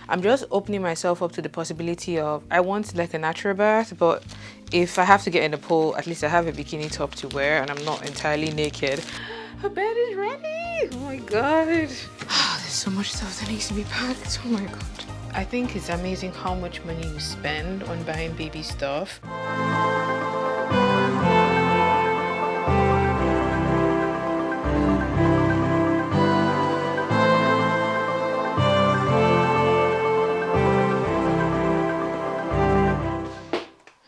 I'm just opening myself up to the possibility of I want like a natural birth, but if I have to get in the pool, at least I have a bikini top to wear and I'm not entirely naked. Her bed is ready. Oh my god. There's so much stuff that needs to be packed. Oh my god. I think it's amazing how much money you spend on buying baby stuff.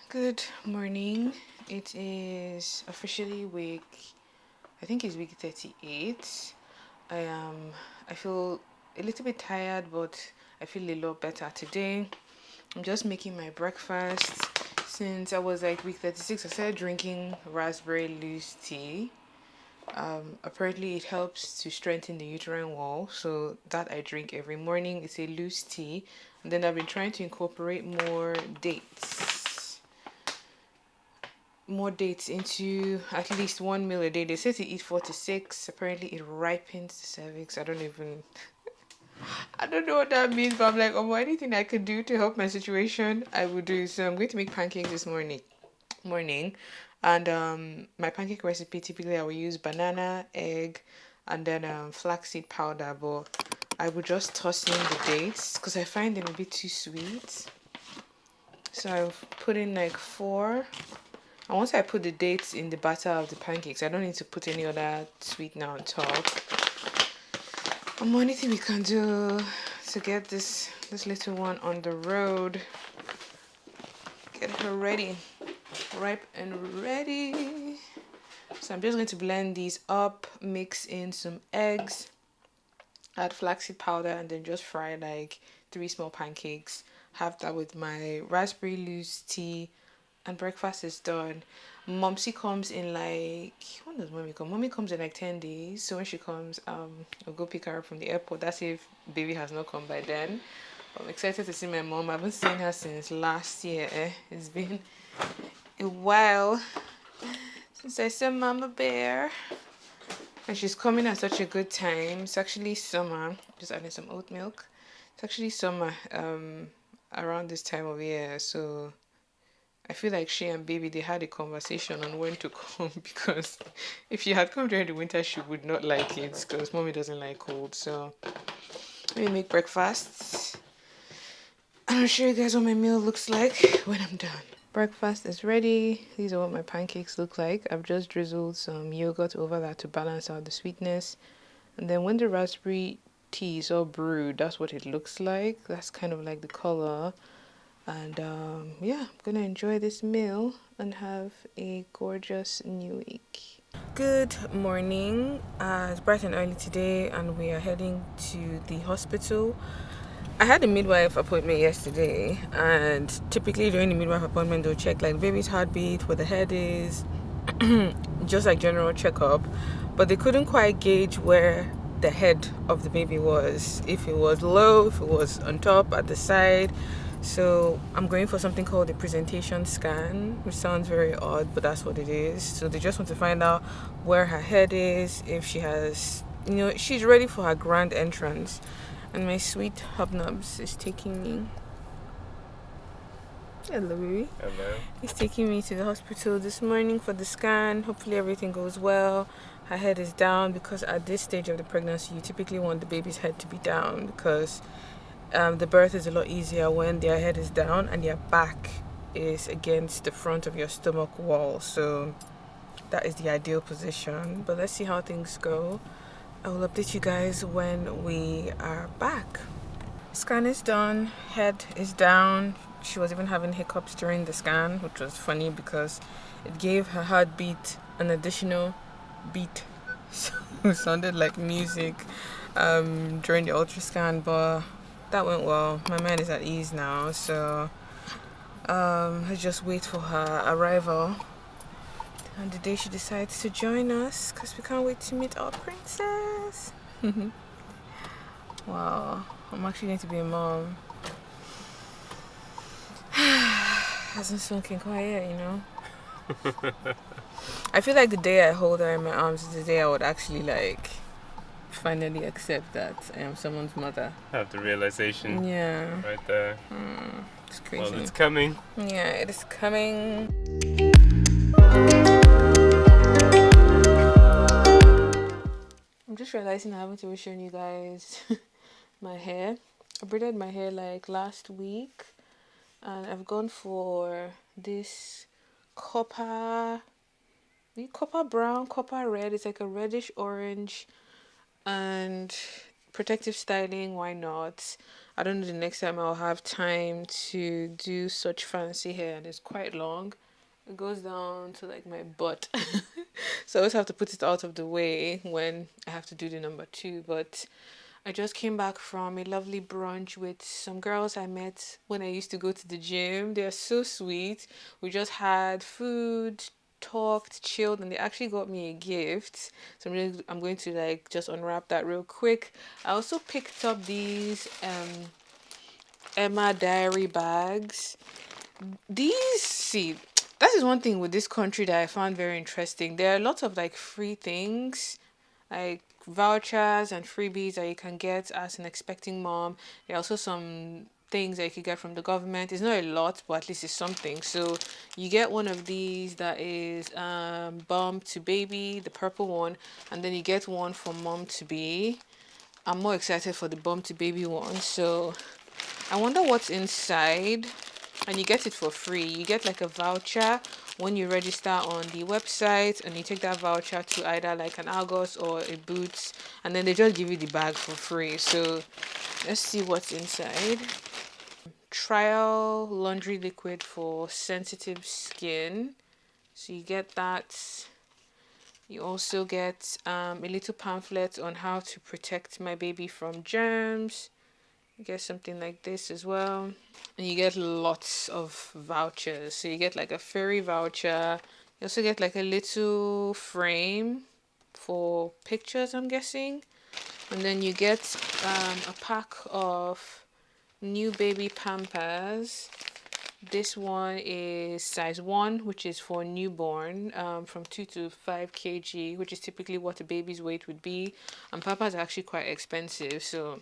Good morning. It is officially I think it's week 38. I feel a little bit tired, but I feel a lot better today. I'm just making my breakfast. Since I was like week 36, I started drinking raspberry loose tea. Apparently it helps to strengthen the uterine wall, so that I drink every morning. It's a loose tea, and then I've been trying to incorporate more dates into at least one meal a day. They say to eat 4 to 6. Apparently it ripens the cervix. I don't know what that means, but I'm like, oh, anything I could do to help my situation, I would do. So I'm going to make pancakes this morning. And my pancake recipe, typically I will use banana, egg, and then flaxseed powder, but I would just toss in the dates because I find them a bit too sweet. So I've put in like 4. And once I put the dates in the batter of the pancakes, I don't need to put any other sweetener on top. Anything we can do to get this little one on the road, get her ready, ripe and ready. So I'm just going to blend these up, mix in some eggs, add flaxseed powder, and then just fry like 3 small pancakes. Have that with my raspberry loose tea, and breakfast is done. Momsy comes in like, when does mommy come? Mommy comes in like 10 days. So when she comes, I'll go pick her up from the airport. That's if baby has not come by then. I'm excited to see my mom. I haven't seen her since last year. It's been a while since I saw Mama Bear. And she's coming at such a good time. It's actually summer. Just adding some oat milk. It's actually summer around this time of year. So I feel like she and baby, they had a conversation on when to come, because if she had come during the winter, she would not like it because mommy doesn't like cold. So let me make breakfast and I'll show you guys what my meal looks like when I'm done. Breakfast is ready. These are what my pancakes look like. I've just drizzled some yogurt over that to balance out the sweetness. And then when the raspberry tea is all brewed, that's what it looks like. That's kind of like the color. And yeah, I'm gonna enjoy this meal and have a gorgeous new week. Good morning. It's bright and early today, and we are heading to the hospital. I had a midwife appointment yesterday, and typically during the midwife appointment, they'll check like baby's heartbeat, where the head is, just like general checkup. But they couldn't quite gauge where the head of the baby was, if it was low, if it was on top, at the side. So I'm going for something called a presentation scan, which sounds very odd, but that's what it is. So they just want to find out where her head is, if she has, she's ready for her grand entrance. And my sweet Hubnubs is taking me. Hello, baby. Hello. He's taking me to the hospital this morning for the scan. Hopefully everything goes well. Her head is down because at this stage of the pregnancy, you typically want the baby's head to be down because the birth is a lot easier when their head is down and their back is against the front of your stomach wall. So that is the ideal position. But let's see how things go. I will update you guys when we are back. Scan is done. Head is down. She was even having hiccups during the scan, which was funny because it gave her heartbeat an additional beat. So it sounded like music during the ultrasound, but that went well. My mind is at ease now, so let's just wait for her arrival and the day she decides to join us, because we can't wait to meet our princess. Wow, I'm actually going to be a mom. Hasn't sunk in quite yet, I feel like the day I hold her in my arms is the day I would actually finally accept that I am someone's mother. Have the realization. Yeah. Right there. It's crazy. Well, it's coming. Yeah, it is coming. I'm just realizing I haven't even shown you guys my hair. I braided my hair like last week, and I've gone for this copper brown, copper red. It's like a reddish orange, and protective styling. Why not? I don't know the next time I'll have time to do such fancy hair, and it's quite long. It goes down to like my butt. So I always have to put it out of the way when I have to do the number 2. But I just came back from a lovely brunch with some girls I met when I used to go to the gym. They're so sweet. We just had food, talked, chilled, and they actually got me a gift. So I'm going to like just unwrap that real quick. I also picked up these Emma Diary bags. That is one thing with this country that I found very interesting. There are lots of like free things, like vouchers and freebies that you can get as an expecting mom. There are also some things that you can get from the government. It's not a lot, but at least it's something. So you get one of these that is bum to baby, the purple one, and then you get one for mom to be. I'm more excited for the bum to baby one. So I wonder what's inside. And you get it for free. You get like a voucher when you register on the website, and you take that voucher to either like an Argos or a Boots, and then they just give you the bag for free. So let's see what's inside. Trial laundry liquid for sensitive skin. So you get that. You also get a little pamphlet on how to protect my baby from germs. You get something like this as well, and you get lots of vouchers. So you get like a fairy voucher. You also get like a little frame for pictures, I'm guessing, and then you get a pack of new baby Pampers. This one is size 1, which is for newborn, from 2 to 5 kg, which is typically what a baby's weight would be. And Pampers are actually quite expensive, so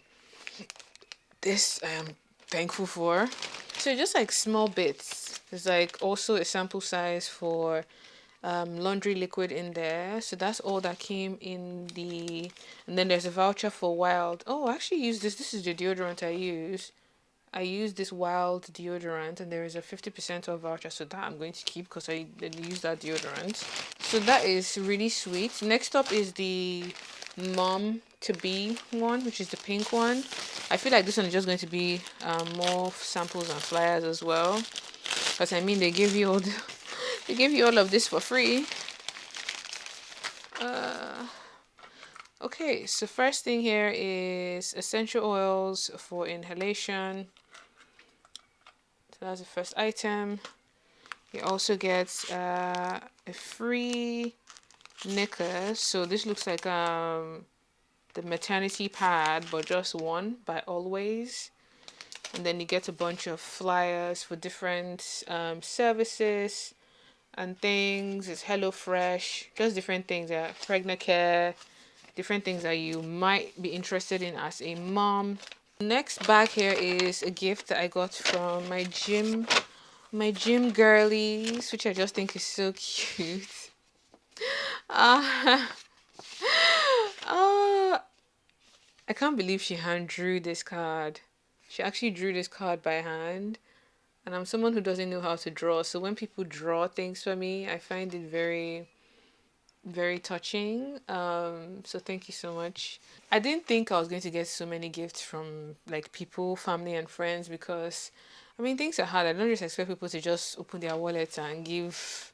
this I am thankful for. So just like small bits. There's like also a sample size for laundry liquid in there. So that's all that came in the. And then there's a voucher for Wild. Oh, I actually use this. This is the deodorant I use. I use this Wild deodorant, and there is a 50% off voucher, so that I'm going to keep because I use that deodorant. So that is really sweet. Next up is the Mom to Be one, which is the pink one. I feel like this one is just going to be more samples and flyers as well, because I mean they give you all they give you all of this for free. Okay, so first thing here is essential oils for inhalation. So that's the first item. You also get a free knicker. So this looks like the maternity pad, but just one by Always. And then you get a bunch of flyers for different services and things. It's HelloFresh, just different things. Pregnant care, different things that you might be interested in as a mom. Next bag here is a gift that I got from my gym girlies, which I just think is so cute. I can't believe she hand drew this card. She actually drew this card by hand, and I'm someone who doesn't know how to draw, so when people draw things for me, I find it very, very touching. So thank you so much. I didn't think I was going to get so many gifts from like people, family and friends, because I mean things are hard. I don't just expect people to just open their wallets and give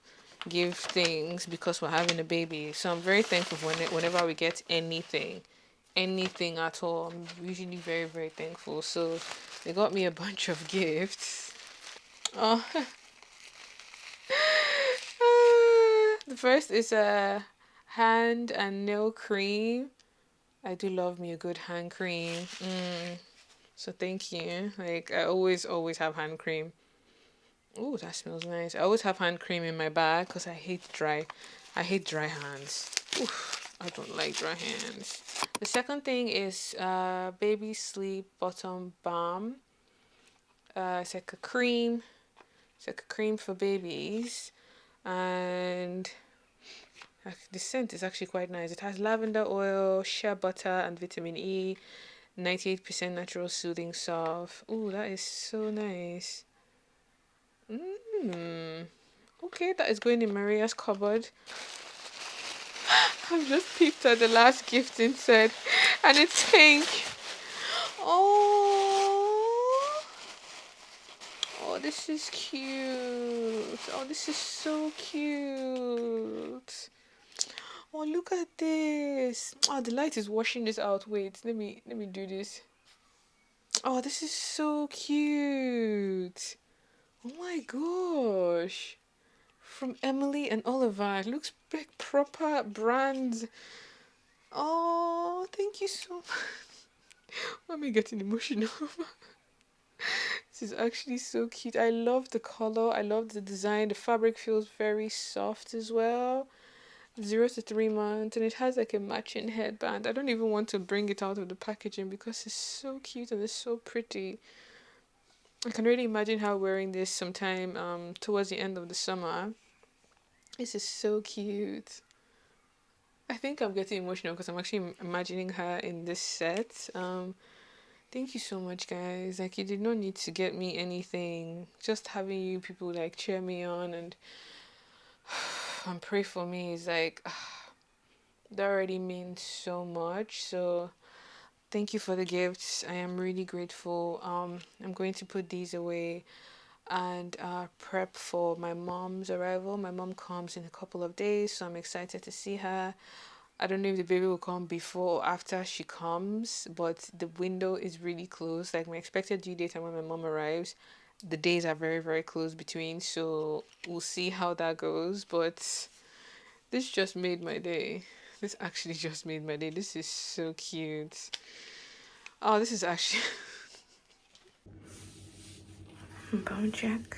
things because we're having a baby. So I'm very thankful for whenever we get anything at all. I'm usually very, very thankful. So they got me a bunch of gifts. Oh, the first is a hand and nail cream. I do love me a good hand cream. So thank you. Like I always have hand cream. Oh, that smells nice. I always have hand cream in my bag because I hate dry hands. Oof, I don't like dry hands. The second thing is baby sleep bottom balm. It's like a cream. It's like a cream for babies, and the scent is actually quite nice. It has lavender oil, shea butter, and vitamin E. 98% natural soothing salve. Oh, that is so nice. Okay, that is going in Maria's cupboard. I've just peeped at the last gift inside, and it's pink. Oh, this is cute. Oh, this is so cute. Oh, look at this. Oh, the light is washing this out. Wait, let me do this. Oh, this is so cute. Oh my gosh. From Emily and Oliver. It looks like proper brand. Oh, thank you so much. Why am I getting emotional? This is actually so cute. I love the color. I love the design. The fabric feels very soft as well. 0 to 3 months, and it has like a matching headband. I don't even want to bring it out of the packaging because it's so cute and it's so pretty. I can really imagine how wearing this sometime towards the end of the summer. This is so cute. I think I'm getting emotional because I'm actually imagining her in this set. Thank you so much, guys. Like, you did not need to get me anything. Just having you people like cheer me on and pray for me is like that already means so much. So thank you for the gifts. I am really grateful. I'm going to put these away and prep for my mom's arrival. My mom comes in a couple of days, so I'm excited to see her. I don't know if the baby will come before or after she comes, but the window is really close. Like, my expected due date and when my mom arrives, the days are very, very close between, so we'll see how that goes. But this just made my day. This actually just made my day. This is so cute. Oh, this is actually bone check.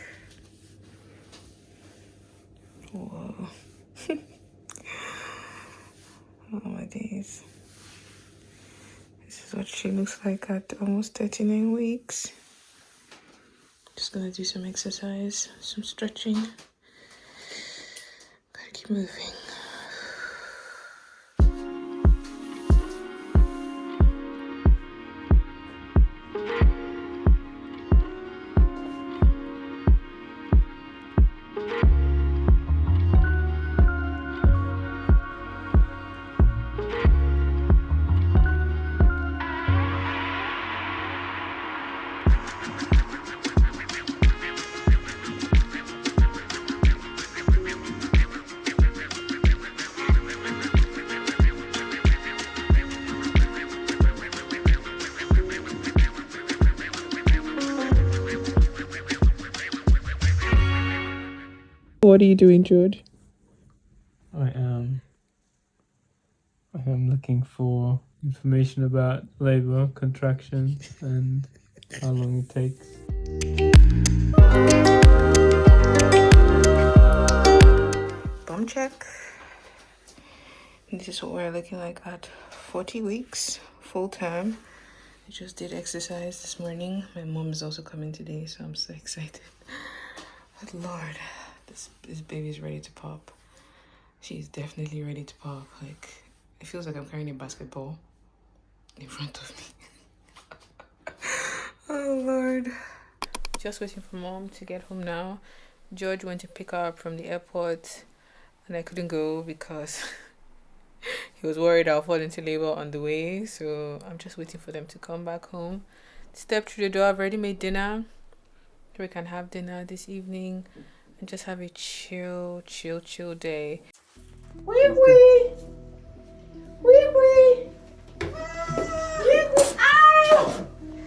Whoa. Oh my days. This is what she looks like at almost 39 weeks. Just gonna do some exercise, some stretching. Gotta keep moving. What are you doing, George? I am looking for information about labor, contractions, and how long it takes. Bum check. This is what we're looking like at 40 weeks, full term. I just did exercise this morning. My mom is also coming today, so I'm so excited. But Lord, this baby's ready to pop. She's definitely ready to pop. Like, it feels like I'm carrying a basketball in front of me. Oh Lord. Just waiting for mom to get home now. George went to pick her up from the airport and I couldn't go because he was worried I'll fall into labor on the way. So I'm just waiting for them to come back home. Step through the door. I've already made dinner. We can have dinner this evening and just have a chill day. Wee wee! Wee wee! Wee wee! Ow!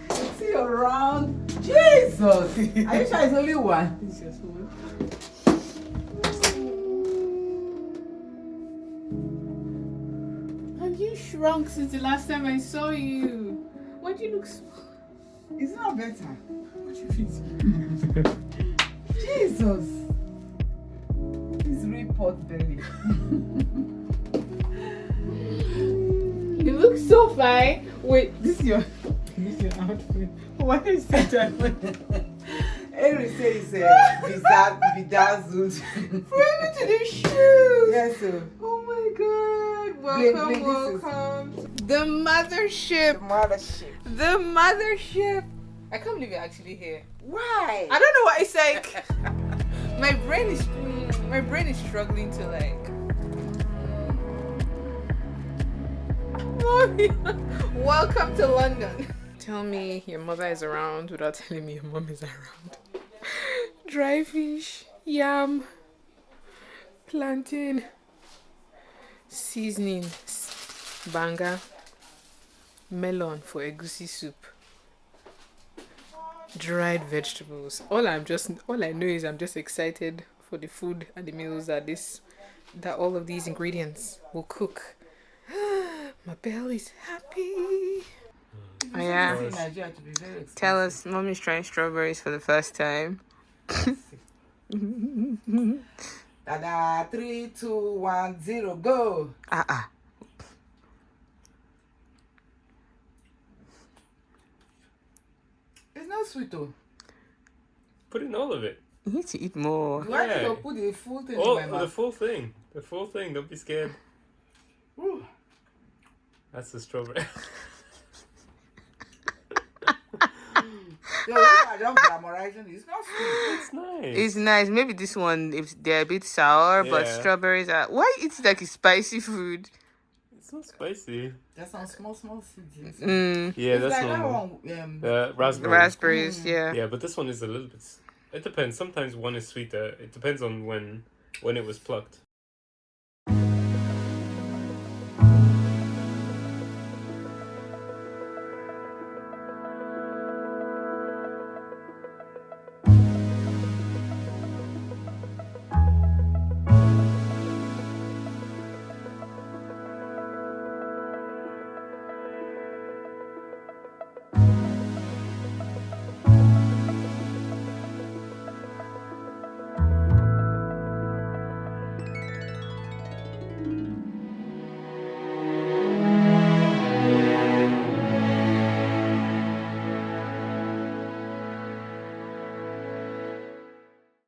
See you around. Jesus! Are you sure it's only one? It's just one. Have you shrunk since the last time I saw you? Why do you look small? It's not better. What you feel? Jesus! This real pot belly. You look so fine. Wait, This is your outfit. Why is it that? Every say is bedazzled. Bring to the shoes. Yes, sir. Oh my god. Blink, Welcome, blink, this is- welcome. The mothership. Mothership. The mothership. I can't believe you're actually here. Why? I don't know what it's like. my brain is struggling to like. Mommy, welcome to London. Tell me your mother is around without telling me your mom is around. Dry fish, yam, plantain, seasoning, banga, melon for egusi soup, dried vegetables. All I know is I'm just excited for the food and the meals that all of these ingredients will cook. My belly's happy. Oh yeah. In Nigeria to be very expensive. Tell us, mommy's trying strawberries for the first time. Tada, 3, 2, 1, 0, go. It's not sweet though. Put in all of it. You need to eat more. Do I need Yeah. to put the full thing Oh, in my the mouth? full thing. The full thing. Don't be scared. Ooh. That's the strawberry. Yo, I don't glamorizing it. It's not sweet. It's nice. It's nice. Maybe this one, if they're a bit sour, but Yeah. strawberries are. Why it's like a spicy food? It's not spicy. That's some small seeds. Yeah, It's that's like that normal. one. Raspberry. Raspberries, yeah. Yeah, but this one is a little bit. It depends. Sometimes one is sweeter. It depends on when it was plucked.